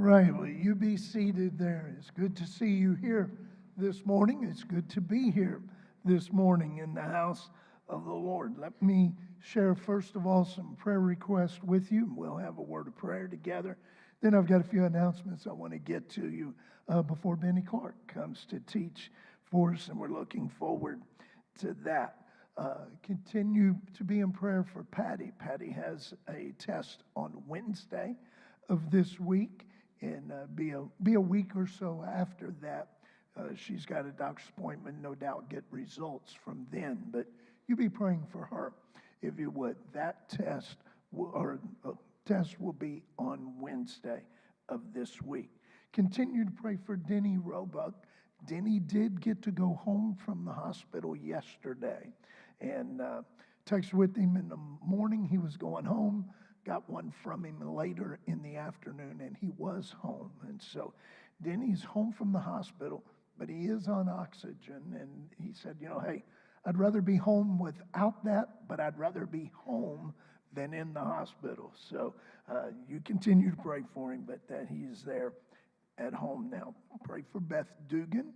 right, well, you be seated there. It's good to see you here this morning. It's good to be here this morning in the house of the Lord. Let me share, first of all, some prayer requests with you. We'll have a word of prayer together. Then I've got a few announcements I want to get to you before Benny Clark comes to teach for us, and we're looking forward to that. Continue to be in prayer for Patty. Patty has a test on Wednesday of this week, and be a week or so after that. She's got a doctor's appointment, no doubt get results from then, but you be praying for her, if you would. That test will be on Wednesday of this week. Continue to pray for Denny Roebuck. Denny did get to go home from the hospital yesterday, and texted with him in the morning. He was going home. Got one from him later in the afternoon, and he was home. And so Denny's home from the hospital, but he is on oxygen. And he said, hey, I'd rather be home without that, but I'd rather be home than in the hospital. So you continue to pray for him, but that he is there at home now. Pray for Beth Dugan.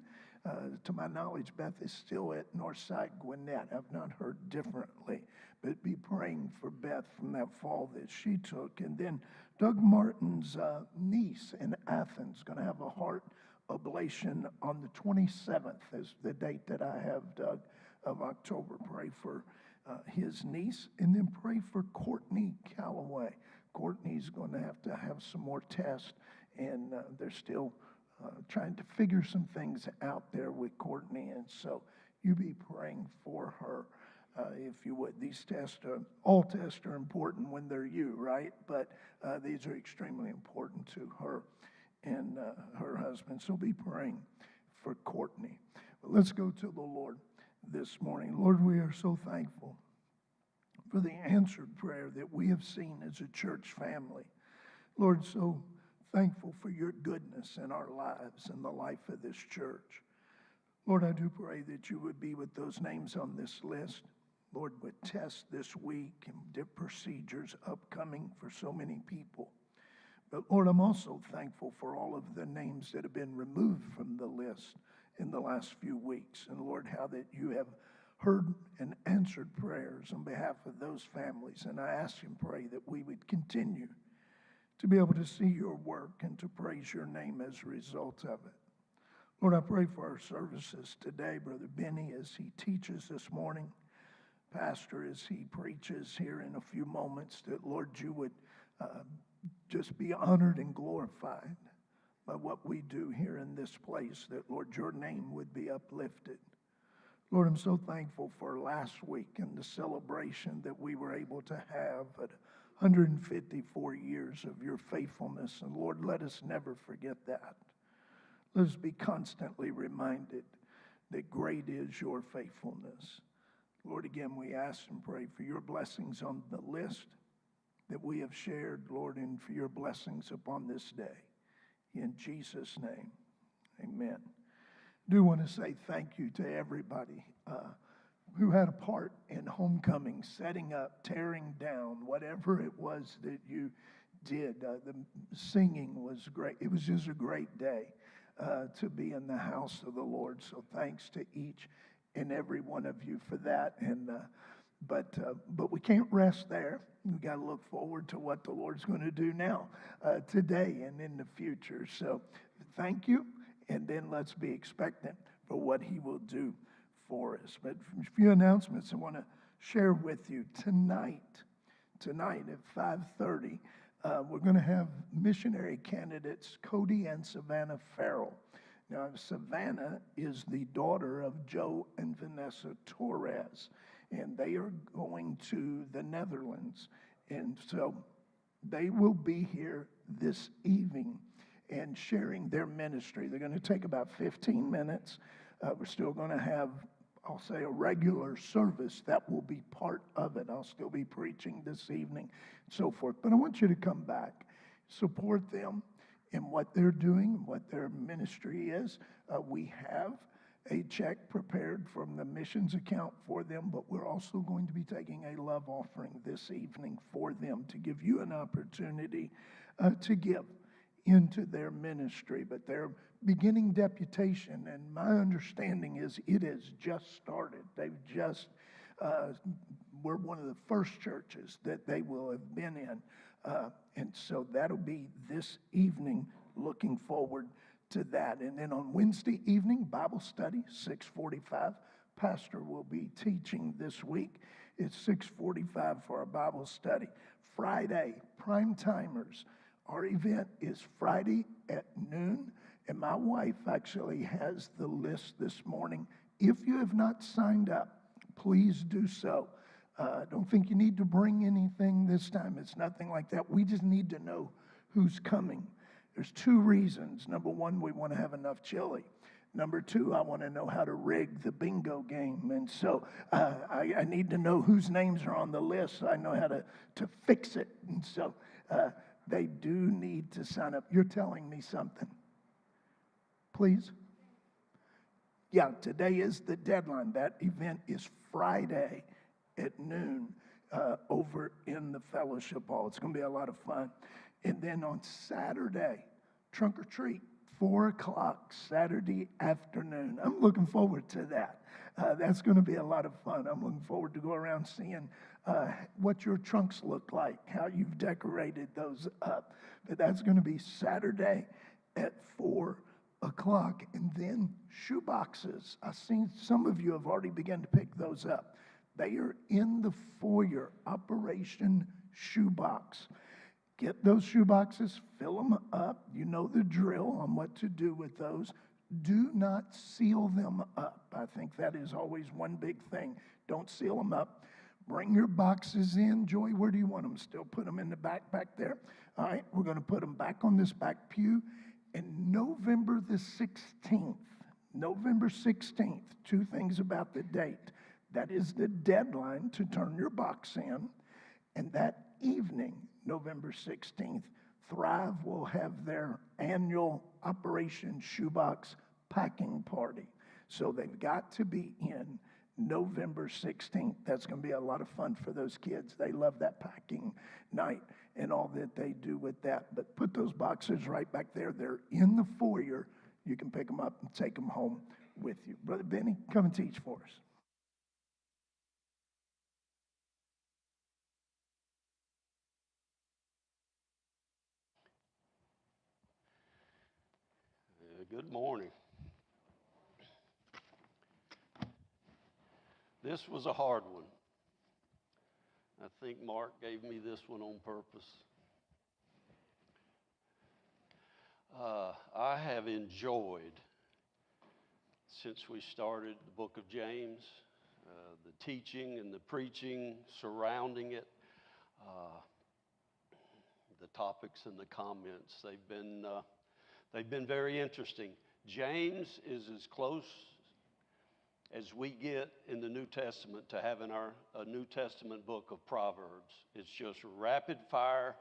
To my knowledge, Beth is still at Northside Gwinnett. I've not heard differently, but be praying for Beth from that fall that she took. And then Doug Martin's niece in Athens going to have a heart ablation on the 27th is the date that I have, Doug, of October. Pray for his niece, and then pray for Courtney Calloway. Courtney's going to have some more tests, and they're still trying to figure some things out there with Courtney, and so you be praying for her, if you would. All tests are important when they're you, right? But these are extremely important to her and her husband, so be praying for Courtney. But let's go to the Lord this morning. Lord, we are so thankful for the answered prayer that we have seen as a church family. Lord, so thankful for your goodness in our lives and the life of this church. Lord, I do pray that you would be with those names on this list. Lord, with tests this week and procedures upcoming for so many people. But Lord, I'm also thankful for all of the names that have been removed from the list in the last few weeks. And Lord, how that you have heard and answered prayers on behalf of those families. And I ask and pray that we would continue to be able to see your work and to praise your name as a result of it. Lord, I pray for our services today, Brother Benny, as he teaches this morning, Pastor, as he preaches here in a few moments, that, Lord, you would just be honored and glorified by what we do here in this place, that, Lord, your name would be uplifted. Lord, I'm so thankful for last week and the celebration that we were able to have at 154 years of your faithfulness. And Lord, let us never forget that. Let us be constantly reminded that great is your faithfulness. Lord, again, we ask and pray for your blessings on the list that we have shared, Lord, and for your blessings upon this day. In Jesus' name, amen. I do want to say thank you to everybody who had a part in homecoming, setting up, tearing down, whatever it was that you did. The singing was great. It was just a great day to be in the house of the Lord. So thanks to each and every one of you for that. And but we can't rest there. We got to look forward to what the Lord's going to do now, today and in the future. So thank you, and then let's be expectant for what he will do for us. But a few announcements I want to share with you tonight. Tonight at 5:30, we're going to have missionary candidates Cody and Savannah Farrell. Now, Savannah is the daughter of Joe and Vanessa Torres, and they are going to the Netherlands. And so they will be here this evening and sharing their ministry. They're going to take about 15 minutes. We're still going to have, I'll say, a regular service. That will be part of it. I'll still be preaching this evening and so forth. But I want you to come back, support them in what they're doing, what their ministry is. We have a check prepared from the missions account for them, but we're also going to be taking a love offering this evening for them to give you an opportunity to give into their ministry, but they're beginning deputation, and my understanding is it has just started. They've just, we're one of the first churches that they will have been in, and so that'll be this evening. Looking forward to that. And then on Wednesday evening, Bible study, 6:45. Pastor will be teaching this week. It's 6:45 for our Bible study. Friday, prime timers. Our event is Friday at noon, and my wife actually has the list this morning. If you have not signed up, please do so. Don't think you need to bring anything this time. It's nothing like that. We just need to know who's coming. There's two reasons. Number one, we want to have enough chili. Number two, I want to know how to rig the bingo game. And so I need to know whose names are on the list so I know how to fix it. And so they do need to sign up. You're telling me something. Please? Yeah, today is the deadline. That event is Friday at noon over in the fellowship hall. It's going to be a lot of fun. And then on Saturday, trunk or treat, 4 o'clock Saturday afternoon. I'm looking forward to that. That's going to be a lot of fun. I'm looking forward to go around seeing what your trunks look like, how you've decorated those up. But that's going to be Saturday at 4 o'clock. And then shoe boxes. I've seen some of you have already begun to pick those up. They are in the foyer, Operation Shoebox. Get those shoe boxes, fill them up. You know the drill on what to do with those. Do not seal them up. I think that is always one big thing. Don't seal them up. Bring your boxes in. Joy, where do you want them? Still put them in the back there. All right, we're going to put them back on this back pew. And November the 16th, two things about the date. That is the deadline to turn your box in. And that evening, November 16th, Thrive will have their annual Operation Shoebox packing party. So they've got to be in November 16th. That's going to be a lot of fun for those kids. They love that packing night and all that they do with that. But put those boxes right back there. They're in the foyer. You can pick them up and take them home with you. Brother Benny, come and teach for us. Good morning. This was a hard one. I think Mark gave me this one on purpose. I have enjoyed, since we started the book of James, the teaching and the preaching surrounding it, the topics and the comments. They've been very interesting. James is as close as we get in the New Testament to having a New Testament book of Proverbs. It's just rapid fire.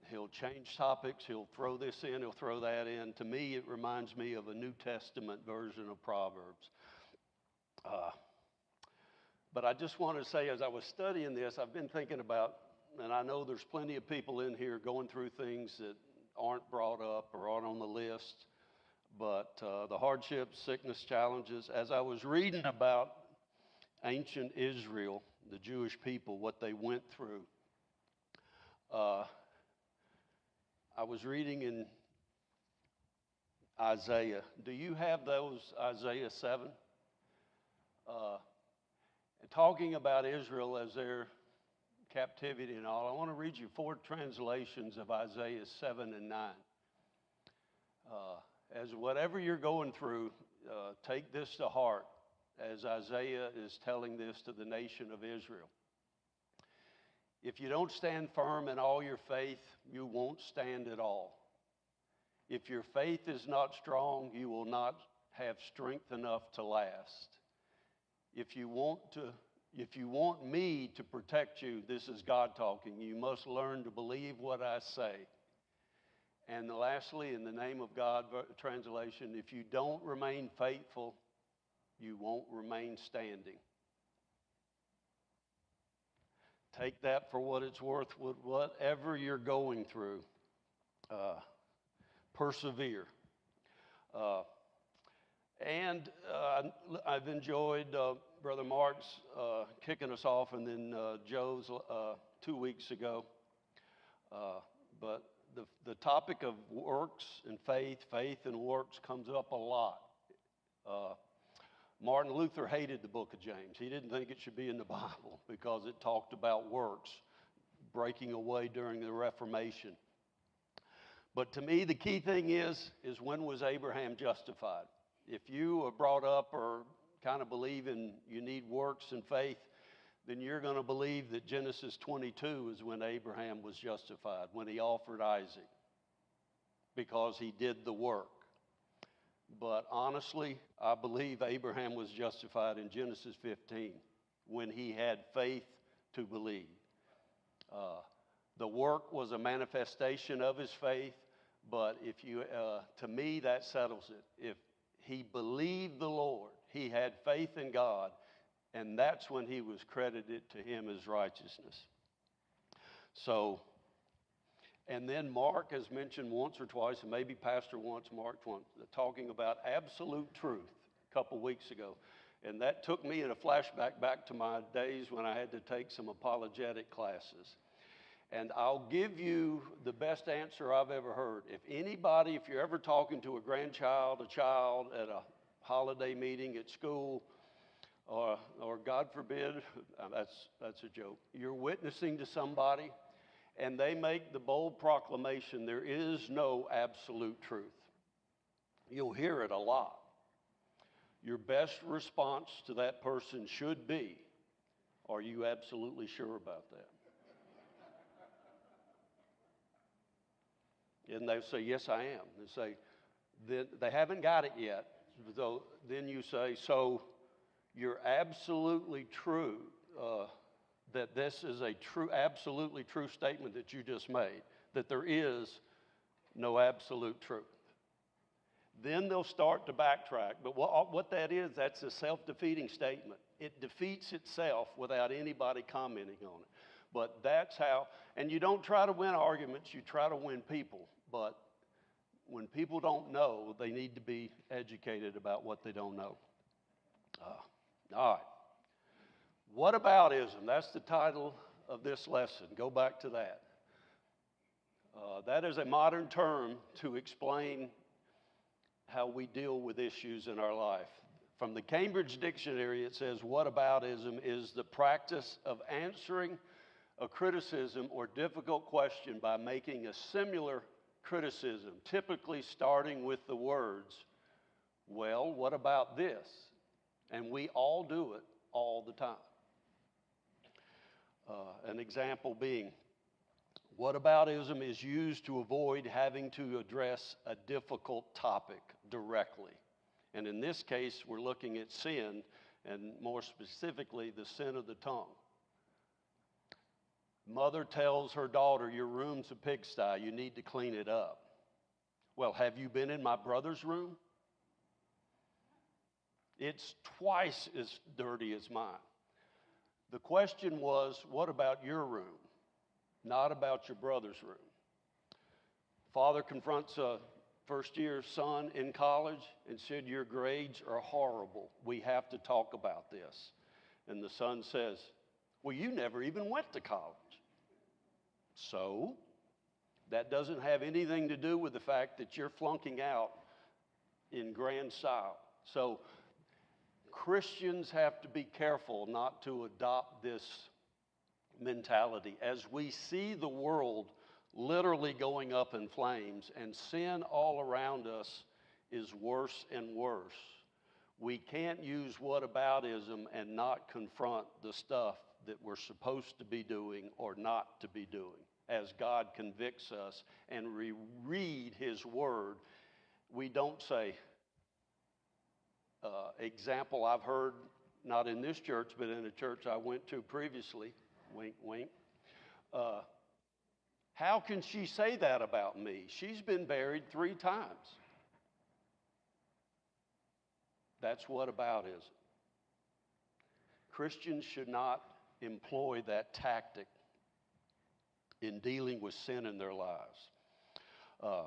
He'll change topics. He'll throw this in. He'll throw that in. To me, it reminds me of a New Testament version of Proverbs. But I just want to say, as I was studying this, I've been thinking about, and I know there's plenty of people in here going through things that aren't brought up or aren't on the list, but the hardships, sickness, challenges. As I was reading about ancient Israel, the Jewish people, what they went through, I was reading in Isaiah. Do you have those, Isaiah 7? And talking about Israel as their captivity and all, I want to read you 4 translations of Isaiah 7 and 9. As whatever you're going through, take this to heart as Isaiah is telling this to the nation of Israel. If you don't stand firm in all your faith, you won't stand at all. If your faith is not strong, you will not have strength enough to last. If you want me to protect you, this is God talking, you must learn to believe what I say. And lastly, in the name of God translation, if you don't remain faithful, you won't remain standing. Take that for what it's worth with whatever you're going through. persevere. And I've enjoyed Brother Mark's kicking us off, and then Joe's 2 weeks ago. But the topic of works and faith and works comes up a lot. Martin Luther hated the book of James. He didn't think it should be in the Bible because it talked about works breaking away during the Reformation. But to me, the key thing is when was Abraham justified? If you are brought up or kind of believe in you need works and faith, then you're going to believe that Genesis 22 is when Abraham was justified, when he offered Isaac, because he did the work. But honestly, I believe Abraham was justified in Genesis 15 when he had faith to believe. The work was a manifestation of his faith, but to me, that settles it. If he believed the Lord, he had faith in God, and that's when he was credited to him as righteousness. So, and then Mark has mentioned once or twice, and maybe Pastor once, Mark once, talking about absolute truth a couple weeks ago. And that took me in a flashback back to my days when I had to take some apologetic classes. And I'll give you the best answer I've ever heard. If you're ever talking to a grandchild, a child at a holiday meeting at school, or God forbid, that's a joke, you're witnessing to somebody, and they make the bold proclamation, there is no absolute truth. You'll hear it a lot. Your best response to that person should be, are you absolutely sure about that? And they say, yes, I am. They say, they haven't got it yet. So then you say, so you're absolutely true that this is a absolutely true statement that you just made, that there is no absolute truth. Then they'll start to backtrack. But what that is, that's a self-defeating statement. It defeats itself without anybody commenting on it. But that's how, and you don't try to win arguments, you try to win people. But when people don't know, they need to be educated about what they don't know. All right. Whataboutism, that's the title of this lesson. Go back to that. That is a modern term to explain how we deal with issues in our life. From the Cambridge Dictionary, it says, whataboutism is the practice of answering a criticism or difficult question by making a similar criticism, typically starting with the words, well, what about this? And we all do it all the time. An example being, whataboutism is used to avoid having to address a difficult topic directly. And in this case, we're looking at sin, and more specifically, the sin of the tongue. Mother tells her daughter, your room's a pigsty, you need to clean it up. Well, have you been in my brother's room? It's twice as dirty as mine. The question was, what about your room? Not about your brother's room. Father confronts a first-year son in college and said, your grades are horrible. We have to talk about this. And the son says, well, you never even went to college. So, that doesn't have anything to do with the fact that you're flunking out in grand style. So, Christians have to be careful not to adopt this mentality. As we see the world literally going up in flames and sin all around us is worse and worse, we can't use whataboutism and not confront the stuff that we're supposed to be doing or not to be doing. As God convicts us and we read His Word, we don't say, example I've heard, not in this church, but in a church I went to previously, wink, wink. How can she say that about me? She's been buried 3 times. That's whataboutism. Christians should not employ that tactic in dealing with sin in their lives. uh,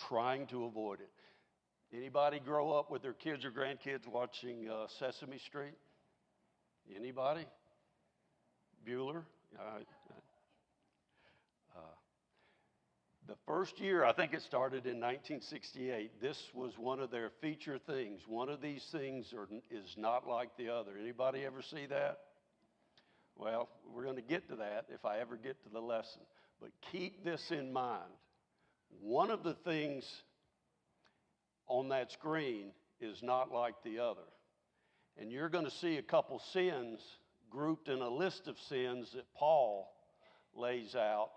trying to avoid it. Anybody grow up with their kids or grandkids watching Sesame Street? Anybody? Bueller? The first year, I think it started in 1968, this was one of their feature things. One of these things is not like the other. Anybody ever see that? Well, we're going to get to that if I ever get to the lesson. But keep this in mind. One of the things on that screen is not like the other. And you're going to see a couple sins grouped in a list of sins that Paul lays out.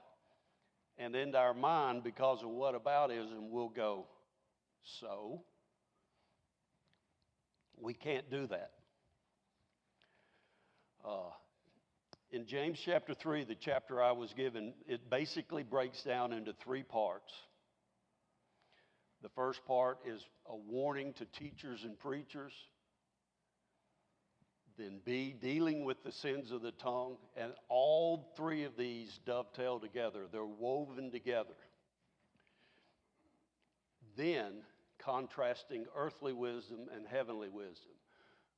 And into our mind, because of whataboutism, we'll go, so? We can't do that. In James chapter 3, the chapter I was given, it basically breaks down into three parts. The first part is a warning to teachers and preachers. Then B, dealing with the sins of the tongue. And all three of these dovetail together. They're woven together. Then, contrasting earthly wisdom and heavenly wisdom.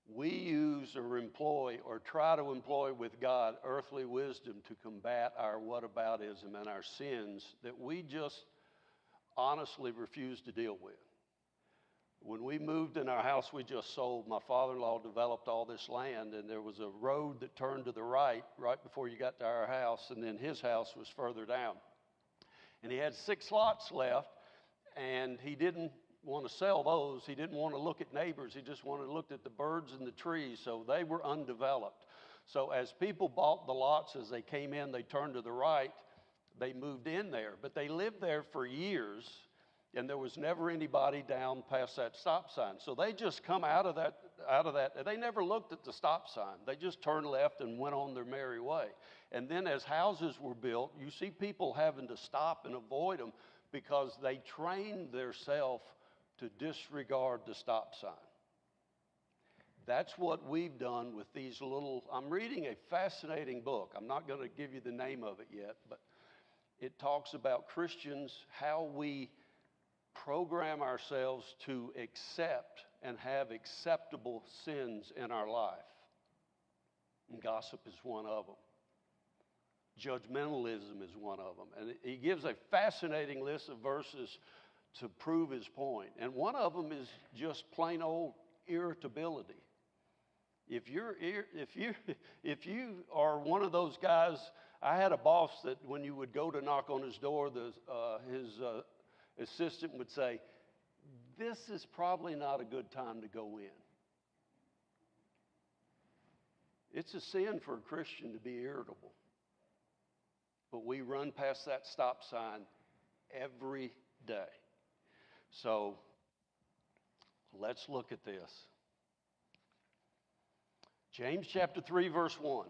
We use or employ or try to employ with God earthly wisdom to combat our whataboutism and our sins that we just honestly refuse to deal with. When we moved in our house we just sold, my father-in-law developed all this land, and there was a road that turned to the right before you got to our house, and then his house was further down. And he had 6 lots left, and he didn't want to sell those. He didn't want to look at neighbors. He just wanted to look at the birds and the trees, so they were undeveloped. So as people bought the lots, as they came in, they turned to the right, they moved in there. But they lived there for years, and there was never anybody down past that stop sign. So they just come out of that. They never looked at the stop sign. They just turned left and went on their merry way. And then as houses were built, you see people having to stop and avoid them because they trained themselves to disregard the stop sign. That's what we've done with these little, I'm reading a fascinating book. I'm not going to give you the name of it yet, but it talks about Christians, how we program ourselves to accept and have acceptable sins in our life. And gossip is one of them. Judgmentalism is one of them. And he gives a fascinating list of verses to prove his point. And one of them is just plain old irritability. If you are one of those guys, I had a boss that when you would go to knock on his door, his assistant would say, "This is probably not a good time to go in." It's a sin for a Christian to be irritable. But we run past that stop sign every day. So let's look at this. James chapter 3, verse 1.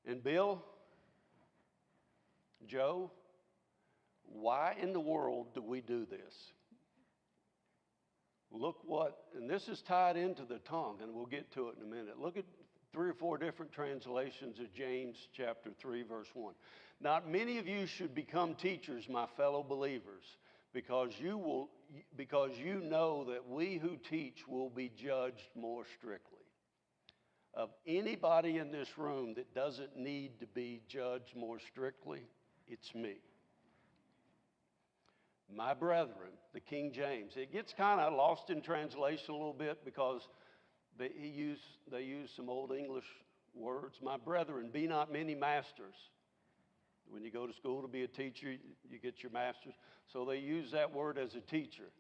And Bill, Joe, why in the world do we do this? Look what, and this is tied into the tongue, and we'll get to it in a minute. Look at 3 or 4 different translations of James chapter 3, verse 1. Not many of you should become teachers, my fellow believers, because you know that we who teach will be judged more strictly. Of anybody in this room that doesn't need to be judged more strictly, it's me. My brethren, the King James. It gets kind of lost in translation a little bit because they use some old English words. My brethren, be not many masters. When you go to school to be a teacher, you get your master's. So they use that word as a teacher.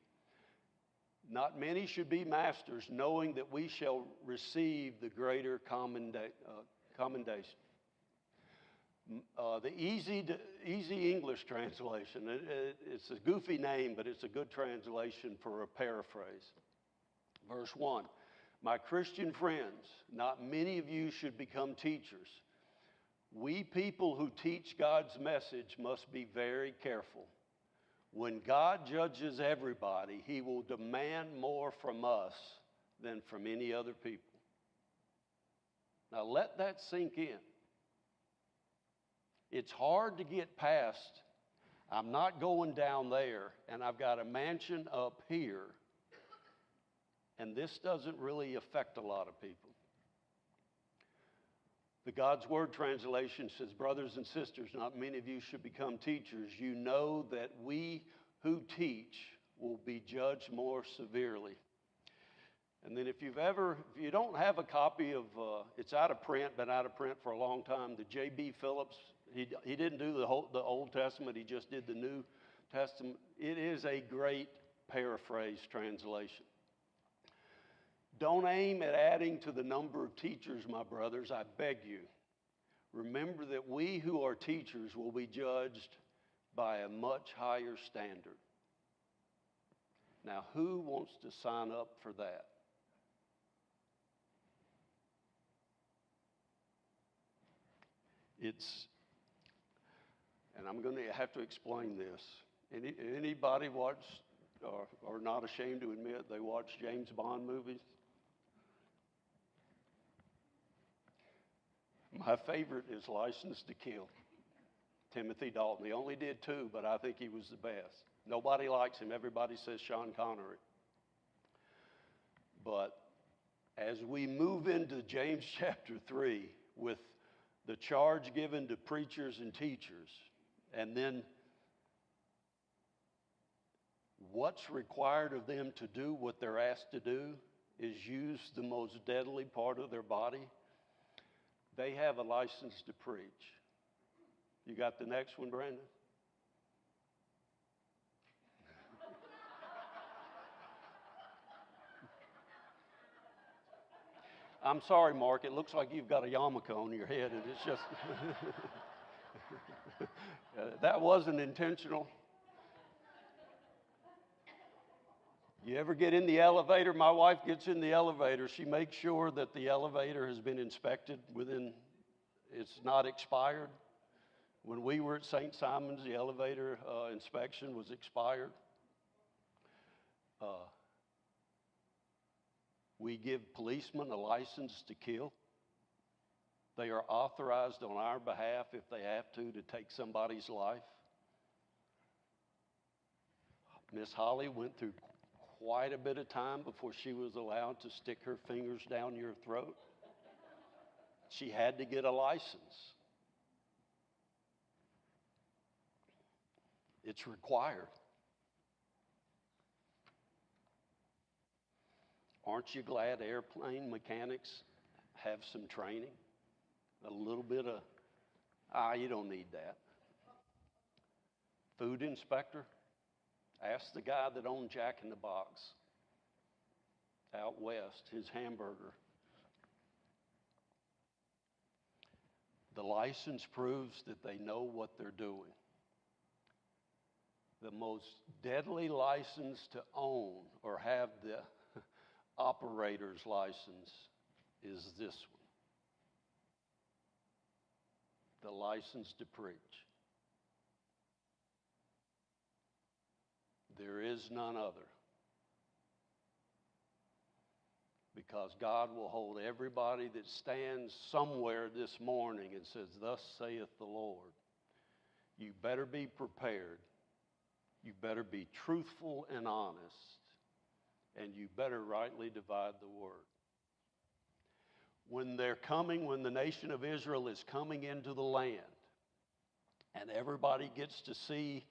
Not many should be masters, knowing that we shall receive the greater commendation. The easy English translation, it's a goofy name, but it's a good translation for a paraphrase. Verse 1, my Christian friends, not many of you should become teachers. We people who teach God's message must be very careful. When God judges everybody, he will demand more from us than from any other people. Now let that sink in. It's hard to get past I'm not going down there, and I've got a mansion up here, and this doesn't really affect a lot of people. The God's Word translation says, brothers and sisters, not many of you should become teachers. You know that we who teach will be judged more severely. And then if you don't have a copy of, it's out of print, been out of print for a long time, the J.B. Phillips, he didn't do the Old Testament, he just did the New Testament. It is a great paraphrase translation. Don't aim at adding to the number of teachers, my brothers, I beg you. Remember that we who are teachers will be judged by a much higher standard. Now, who wants to sign up for that? And I'm going to have to explain this. Anybody watch or not ashamed to admit they watch James Bond movies? My favorite is License to Kill. Timothy Dalton. He only did 2, but I think he was the best. Nobody likes him. Everybody says Sean Connery. But as we move into James chapter 3 with the charge given to preachers and teachers, and then what's required of them to do what they're asked to do is use the most deadly part of their body. They have a license to preach. You got the next one, Brandon? I'm sorry, Mark. It looks like you've got a yarmulke on your head, and it's just... that wasn't intentional. You ever get in the elevator? My wife gets in the elevator. She makes sure that the elevator has been inspected it's not expired. When we were at St. Simon's, the elevator inspection was expired. We give policemen a license to kill. They are authorized on our behalf, if they have to take somebody's life. Miss Holly went through quite a bit of time before she was allowed to stick her fingers down your throat. She had to get a license. It's required. Aren't you glad airplane mechanics have some training? A little bit of, you don't need that. Food inspector? Ask the guy that owned Jack in the Box out west, his hamburger. The license proves that they know what they're doing. The most deadly license to own or have the operator's license is this one. The license to preach. There is none other. Because God will hold everybody that stands somewhere this morning and says, thus saith the Lord. You better be prepared. You better be truthful and honest. And you better rightly divide the word. When the nation of Israel is coming into the land, and everybody gets to see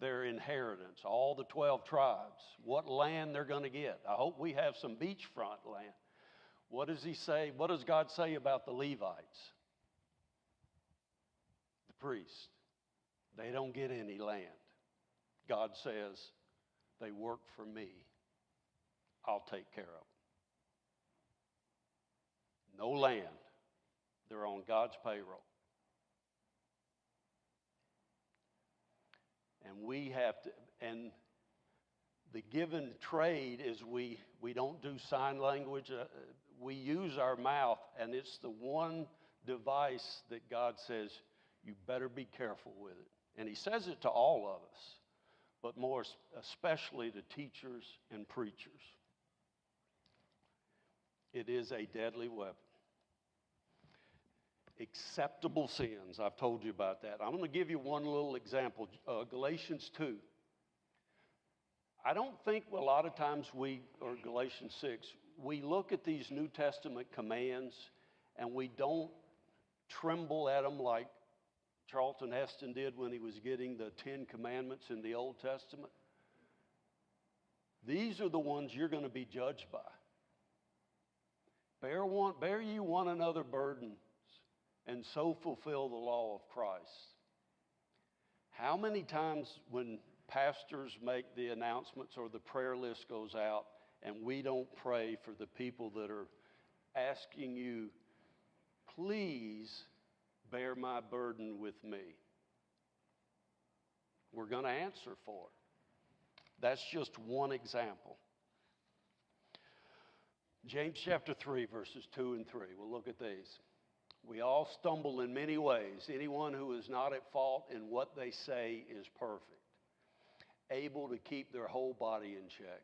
their inheritance, all the 12 tribes, what land they're going to get. I hope we have some beachfront land. What does he say? What does God say about the Levites? The priests. They don't get any land. God says, they work for me. I'll take care of them. No land. They're on God's payroll. And we have to, and the given trade is we don't do sign language. We use our mouth, and it's the one device that God says, you better be careful with it. And he says it to all of us, but more especially to teachers and preachers. It is a deadly weapon. acceptable sins. I've told you about that. I'm going to give you one little example. Galatians 2. I don't think a lot of times or Galatians 6, we look at these New Testament commands and we don't tremble at them like Charlton Heston did when he was getting the 10 Commandments in the Old Testament. These are the ones you're going to be judged by. Bear ye one another burdens, and so fulfill the law of Christ. How many times when pastors make the announcements or the prayer list goes out and we don't pray for the people that are asking you, please bear my burden with me? We're going to answer for it. That's just one example. James chapter 3, verses 2 and 3. We'll look at these. We all stumble in many ways. Anyone who is not at fault in what they say is perfect, able to keep their whole body in check.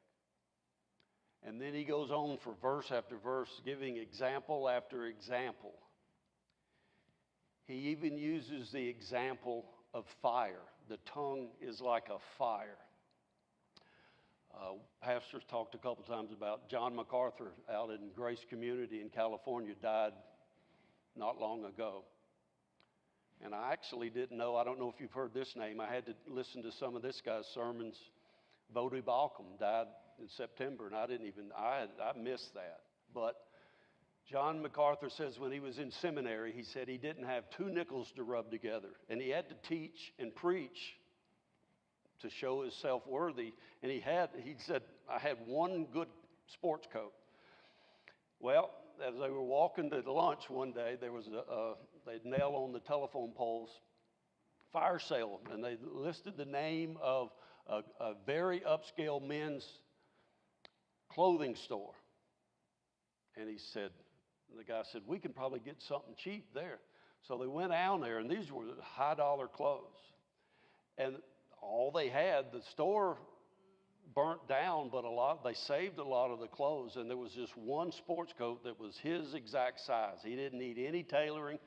And then he goes on for verse after verse, giving example after example. He even uses the example of fire. The tongue is like a fire. Pastors talked a couple times about John MacArthur out in Grace Community in California, died not long ago. And I actually didn't know, I don't know if you've heard this name, I had to listen to some of this guy's sermons. Voddie Baucham died in September, and I missed that. But John MacArthur says when he was in seminary, he said he didn't have two nickels to rub together, and he had to teach and preach to show himself worthy. And he said, I had one good sports coat. Well, as they were walking to lunch one day, there was they'd nail on the telephone poles, fire sale, and they listed the name of a very upscale men's clothing store. And the guy said, we can probably get something cheap there. So they went down there, and these were high dollar clothes. And all they had, the store burnt down, but they saved a lot of the clothes. And there was this one sports coat that was his exact size. He didn't need any tailoring.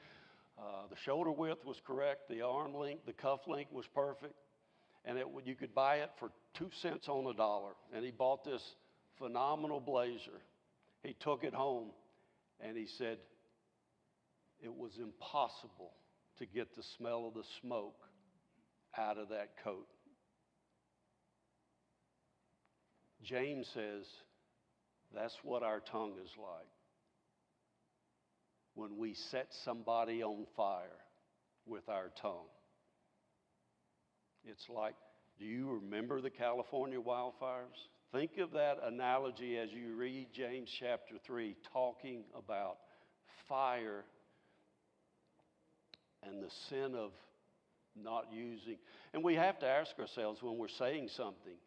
The shoulder width was correct. The arm length, the cuff length was perfect. And you could buy it for 2 cents on the dollar. And he bought this phenomenal blazer. He took it home, and he said it was impossible to get the smell of the smoke out of that coat. James says that's what our tongue is like. When we set somebody on fire with our tongue. It's like, do you remember the California wildfires? Think of that analogy as you read James chapter 3, talking about fire and the sin of not using. And we have to ask ourselves when we're saying something,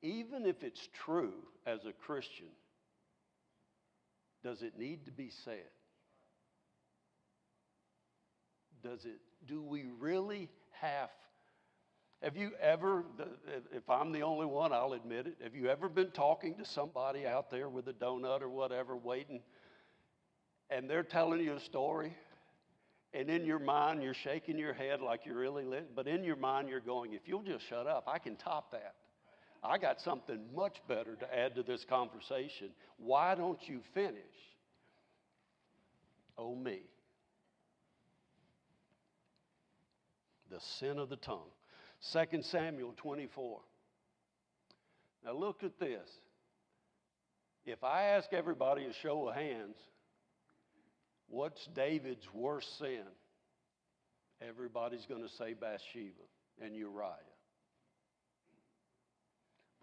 even if it's true as a Christian, does it need to be said? Do we really have you ever, if I'm the only one, I'll admit it, have you ever been talking to somebody out there with a donut or whatever, waiting, and they're telling you a story, and in your mind, you're shaking your head like you're really lit, but in your mind, you're going, if you'll just shut up, I can top that. I got something much better to add to this conversation. Why don't you finish? Oh, me. The sin of the tongue. 2 Samuel 24. Now look at this. If I ask everybody a show of hands, what's David's worst sin? Everybody's going to say Bathsheba and Uriah.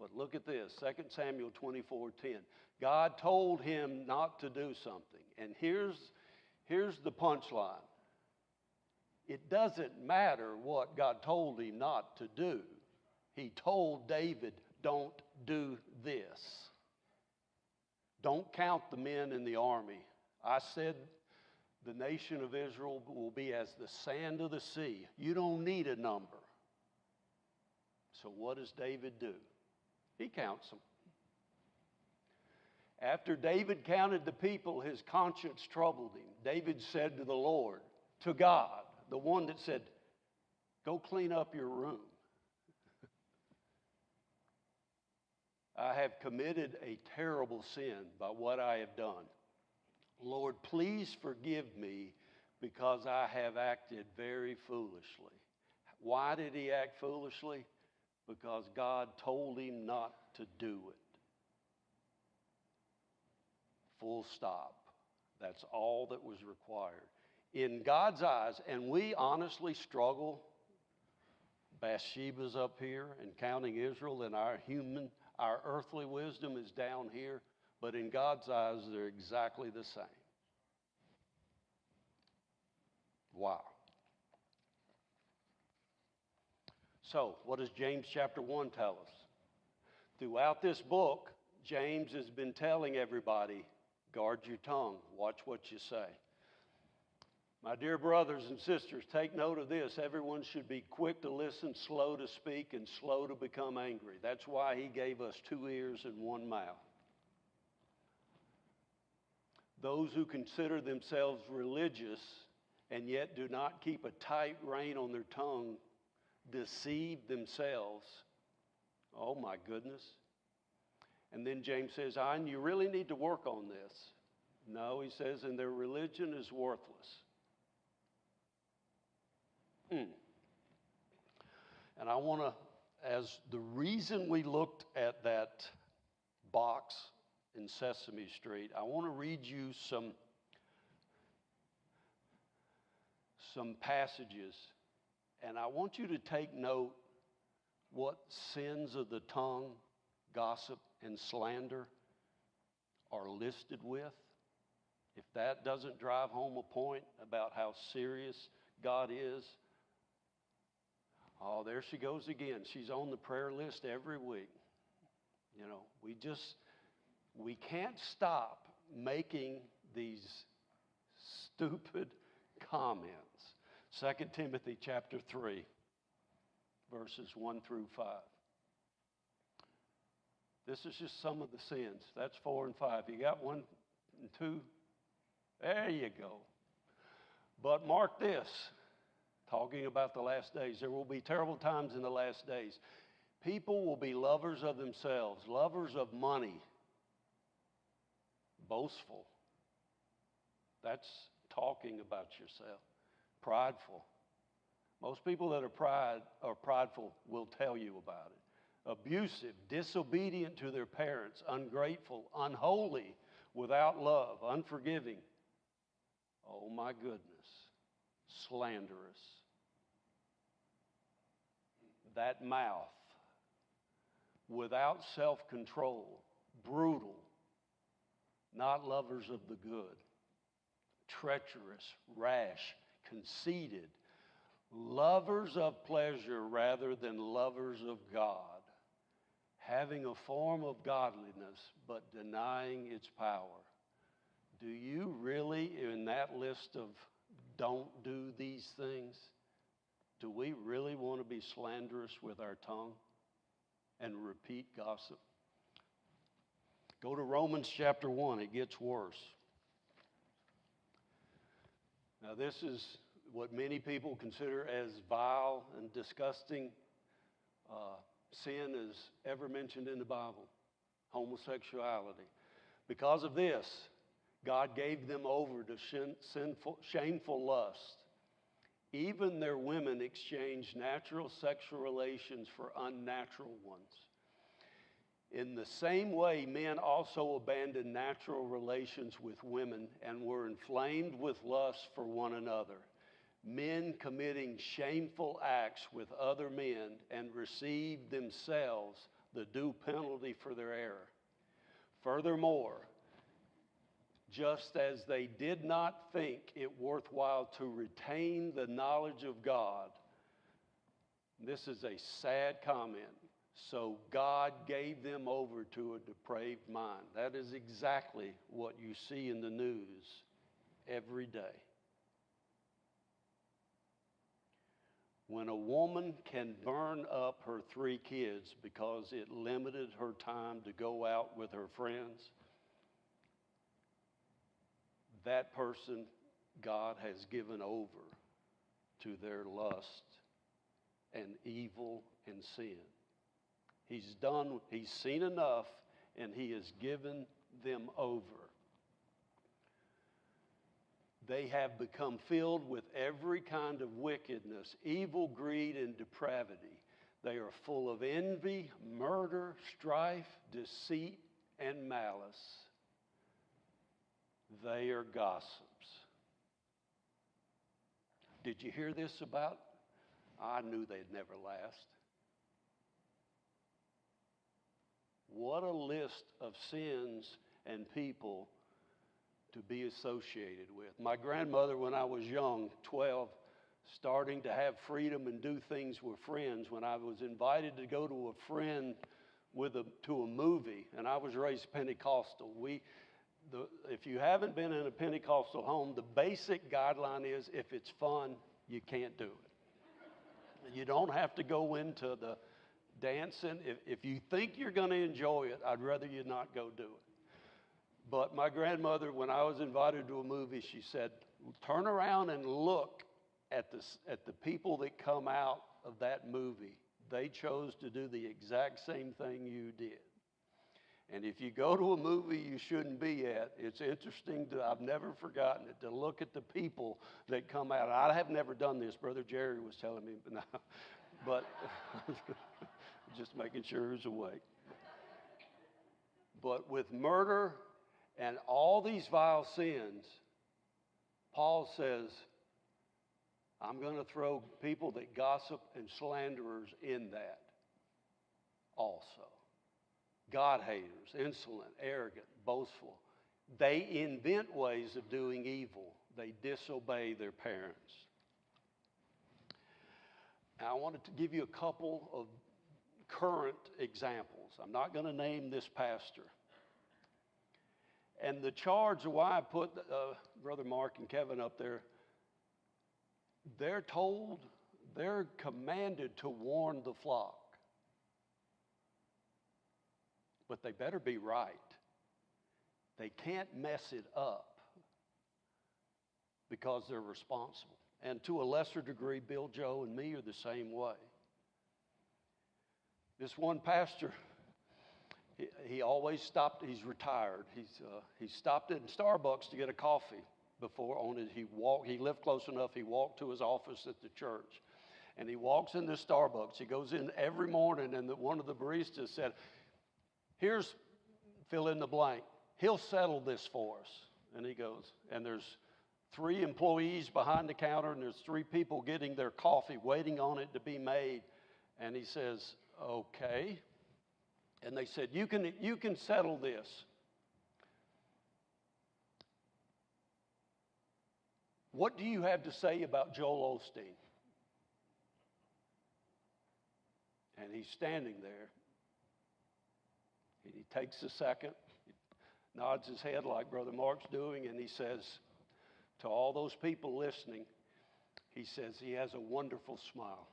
But look at this, 2 Samuel 24:10. God told him not to do something. And here's the punchline. It doesn't matter what God told him not to do. He told David, don't do this. Don't count the men in the army. I said the nation of Israel will be as the sand of the sea. You don't need a number. So what does David do? He counts them. After David counted the people, his conscience troubled him. David said to the Lord, to God, the one that said, go clean up your room. I have committed a terrible sin by what I have done. Lord, please forgive me because I have acted very foolishly. Why did he act foolishly? Because God told him not to do it. Full stop. That's all that was required. In God's eyes, and we honestly struggle, Bathsheba's up here and counting Israel, and our earthly wisdom is down here, but in God's eyes, they're exactly the same. Wow. So, what does James chapter 1 tell us? Throughout this book, James has been telling everybody, guard your tongue, watch what you say. My dear brothers and sisters, take note of this. Everyone should be quick to listen, slow to speak, and slow to become angry. That's why he gave us 2 ears and 1 mouth. Those who consider themselves religious and yet do not keep a tight rein on their tongue deceive themselves. Oh my goodness. And then James says, and you really need to work on this. No, he says, and their religion is worthless. And I want to, as the reason we looked at that box in Sesame Street, I want to read you some passages, and I want you to take note what sins of the tongue, gossip, and slander are listed with. If that doesn't drive home a point about how serious God is, oh, there she goes again. She's on the prayer list every week. You know, we can't stop making these stupid comments. 2 Timothy chapter 3, verses 1 through 5. This is just some of the sins. That's 4 and 5. You got 1 and 2? There you go. But mark this, talking about the last days. There will be terrible times in the last days. People will be lovers of themselves, lovers of money, boastful. That's talking about yourself. Prideful. Most people that are prideful will tell you about it. Abusive, disobedient to their parents, ungrateful, unholy, without love, unforgiving. Oh my goodness. Slanderous. That mouth, without self-control, brutal, not lovers of the good, treacherous, rash, conceited, lovers of pleasure rather than lovers of God, having a form of godliness but denying its power. Do you really, in that list of don't do these things, do we really want to be slanderous with our tongue and repeat gossip? Go to Romans chapter 1. It gets worse. Now, this is what many people consider as vile and disgusting sin as ever mentioned in the Bible, homosexuality. Because of this, God gave them over to shameful lust. Even their women exchanged natural sexual relations for unnatural ones. In the same way, men also abandoned natural relations with women and were inflamed with lust for one another. Men committing shameful acts with other men and received themselves the due penalty for their error. Furthermore, just as they did not think it worthwhile to retain the knowledge of God, this is a sad comment, so God gave them over to a depraved mind. That is exactly what you see in the news every day. When a woman can burn up her 3 kids because it limited her time to go out with her friends, that person God has given over to their lust and evil and sin. He's seen enough, and he has given them over. They have become filled with every kind of wickedness, evil, greed, and depravity. They are full of envy, murder, strife, deceit, and malice. They are gossips. Did you hear this about? I knew they'd never last. What a list of sins and people to be associated with. My grandmother, when I was young, 12, starting to have freedom and do things with friends, when I was invited to go to a friend to a movie, and I was raised Pentecostal. If you haven't been in a Pentecostal home, the basic guideline is if it's fun, you can't do it. You don't have to go into the dancing. If you think you're going to enjoy it, I'd rather you not go do it. But my grandmother, when I was invited to a movie, she said, turn around and look at the people that come out of that movie. They chose to do the exact same thing you did. And if you go to a movie you shouldn't be at, it's interesting, I've never forgotten it, to look at the people that come out. I have never done this. Brother Jerry was telling me, but just making sure he was awake. But with murder and all these vile sins, Paul says, I'm going to throw people that gossip and slanderers in that also. God haters, insolent, arrogant, boastful. They invent ways of doing evil. They disobey their parents. Now, I wanted to give you a couple of current examples. I'm not going to name this pastor. And the charge, why I put Brother Mark and Kevin up there, they're commanded to warn the flock. But they better be right. They can't mess it up because they're responsible. And to a lesser degree, Bill, Joe, and me are the same way. This one pastor, he always stopped. He's retired. He stopped at Starbucks to get a coffee before he lived close enough. He walked to his office at the church, and he walks into Starbucks. He goes in every morning, and one of the baristas said, "Here's fill in the blank. He'll settle this for us." And he goes, and there's 3 employees behind the counter, and there's 3 people getting their coffee, waiting on it to be made. And he says, "Okay." And they said, you can settle this. What do you have to say about Joel Osteen? And he's standing there. And he takes a second, he nods his head like Brother Mark's doing, and he says to all those people listening, he says, he has a wonderful smile.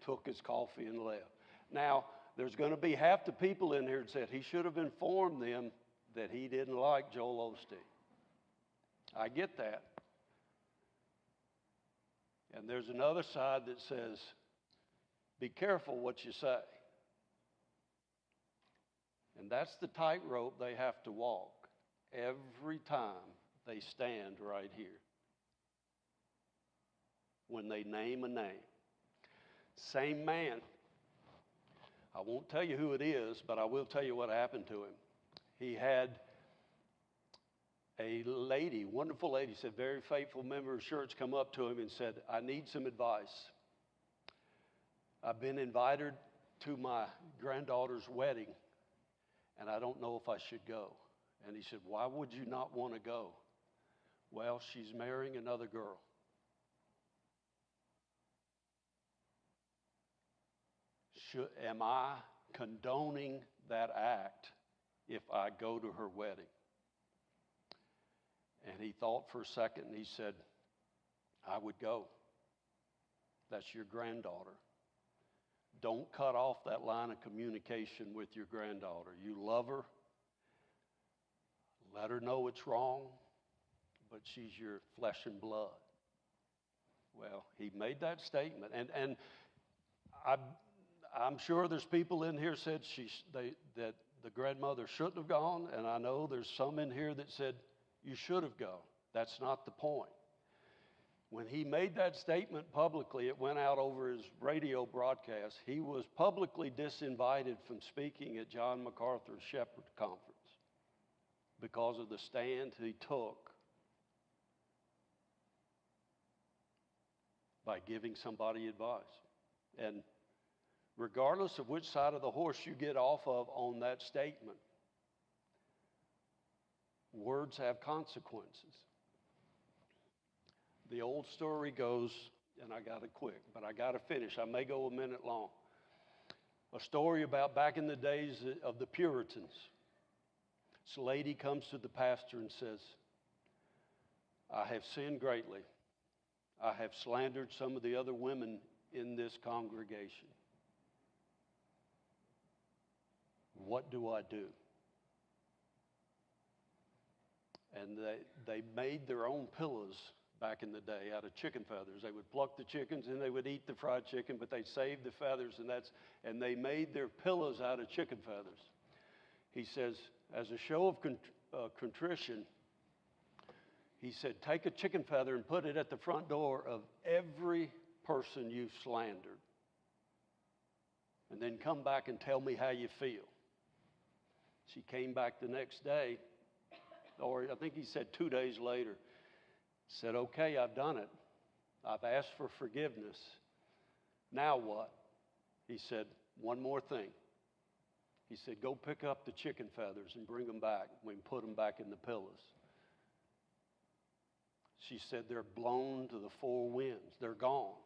Took his coffee and left. Now, there's going to be half the people in here that said he should have informed them that he didn't like Joel Osteen. I get that. And there's another side that says, be careful what you say. And that's the tightrope they have to walk every time they stand right here. When they name a name. Same man. I won't tell you who it is, but I will tell you what happened to him. He had a lady, wonderful lady, said, very faithful member of church, come up to him and said, I need some advice. I've been invited to my granddaughter's wedding, and I don't know if I should go. And he said, why would you not want to go? Well, she's marrying another girl. Am I condoning that act if I go to her wedding? And he thought for a second, and he said, I would go. That's your granddaughter. Don't cut off that line of communication with your granddaughter. You love her. Let her know it's wrong. but she's your flesh and blood. Well, he made that statement, and I'm sure there's people in here said that the grandmother shouldn't have gone, and I know there's some in here that said you should have gone. That's not the point. When he made that statement publicly, it went out over his radio broadcast. He was publicly disinvited from speaking at John MacArthur's Shepherd Conference because of the stand he took by giving somebody advice. And regardless of which side of the horse you get off of on that statement, words have consequences. The old story goes, and I got it quick, but I got to finish. I may go a minute long. A story about back in the days of the Puritans. This lady comes to the pastor and says, I have sinned greatly. I have slandered some of the other women in this congregation. What do I do? And they made their own pillows back in the day out of chicken feathers. They would pluck the chickens and they would eat the fried chicken, but they saved the feathers, and they made their pillows out of chicken feathers. He says, as a show of contrition, he said, take a chicken feather and put it at the front door of every person you've slandered, and then come back and tell me how you feel. She came back the next day, or I think he said 2 days later, said, okay, I've done it. I've asked for forgiveness. Now what? He said, one more thing. He said, go pick up the chicken feathers and bring them back. We can put them back in the pillows. She said, they're blown to the four winds. They're gone.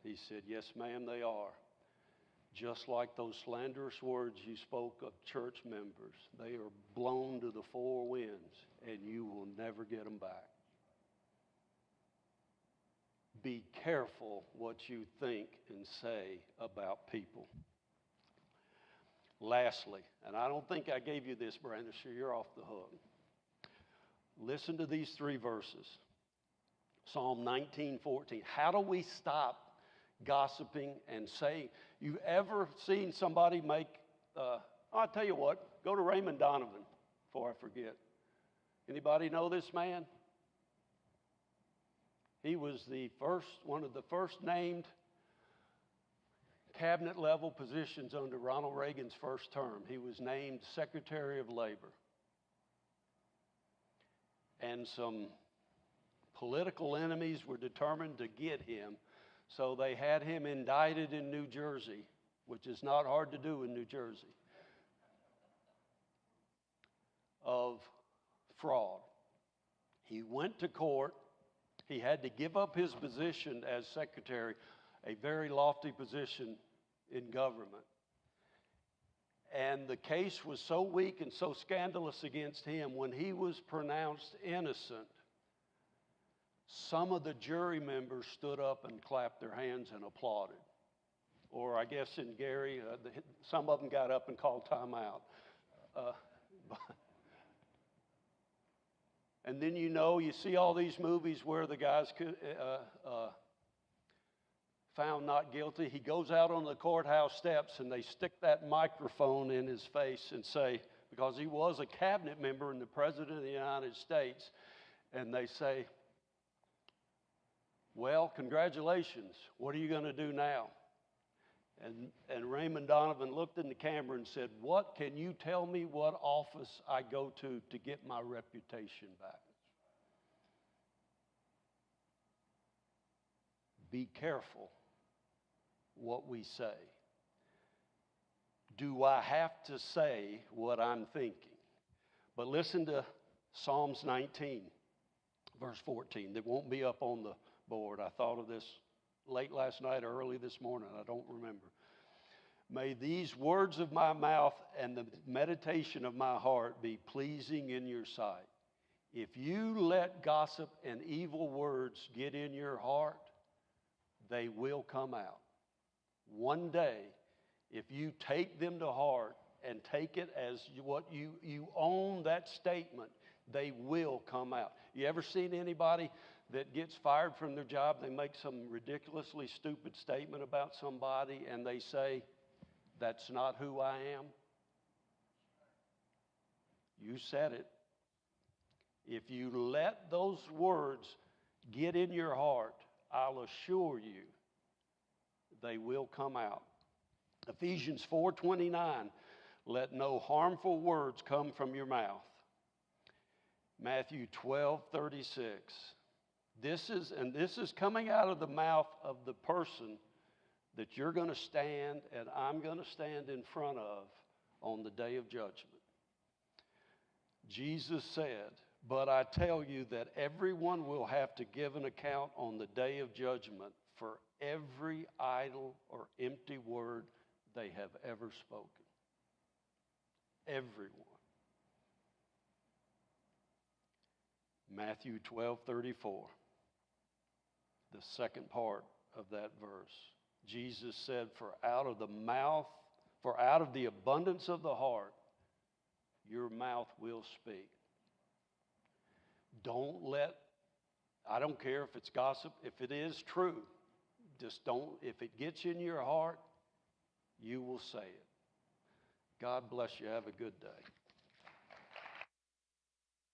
He said, yes, ma'am, they are. Just like those slanderous words you spoke of church members, they are blown to the four winds, and you will never get them back. Be careful what you think and say about people. Lastly, and I don't think I gave you this, Brandon, so you're off the hook. Listen to these three verses. Psalm 19:14. How do we stop gossiping and saying? You ever seen somebody make, I'll tell you what, go to Raymond Donovan before I forget. Anybody know this man? He was one of the first named cabinet level positions under Ronald Reagan's first term. He was named Secretary of Labor. And some political enemies were determined to get him, so they had him indicted in New Jersey, which is not hard to do in New Jersey, of fraud. He went to court. He had to give up his position as secretary, a very lofty position in government. And the case was so weak and so scandalous against him, when he was pronounced innocent, some of the jury members stood up and clapped their hands and applauded. Or I guess in Gary, some of them got up and called time out. And then you see all these movies where the guy's found not guilty. He goes out on the courthouse steps and they stick that microphone in his face and say, because he was a cabinet member and the President of the United States, and they say, well, congratulations, what are you going to do now? And Raymond Donovan looked in the camera and said, what, can you tell me what office I go to get my reputation back? Be careful what we say. Do I have to say what I'm thinking? But listen to Psalms 19, verse 14. That won't be up on the board. I thought of this late last night or early this morning. I don't remember. May these words of my mouth and the meditation of my heart be pleasing in your sight. If you let gossip and evil words get in your heart, they will come out. One day, if you take them to heart and take it as what you own that statement, They will come out. You ever seen anybody that gets fired from their job? They make some ridiculously stupid statement about somebody and they say, "That's not who I am." You said it. If you let those words get in your heart, I'll assure you they will come out. Ephesians 4:29, let no harmful words come from your mouth. Matthew 12:36. This is coming out of the mouth of the person that you're going to stand and I'm going to stand in front of on the day of judgment. Jesus said, "But I tell you that everyone will have to give an account on the day of judgment for every idle or empty word they have ever spoken." Everyone. Matthew 12:34, the second part of that verse. Jesus said, for out of the abundance of the heart, your mouth will speak. I don't care if it's gossip, if it is true, if it gets in your heart, you will say it. God bless you. Have a good day.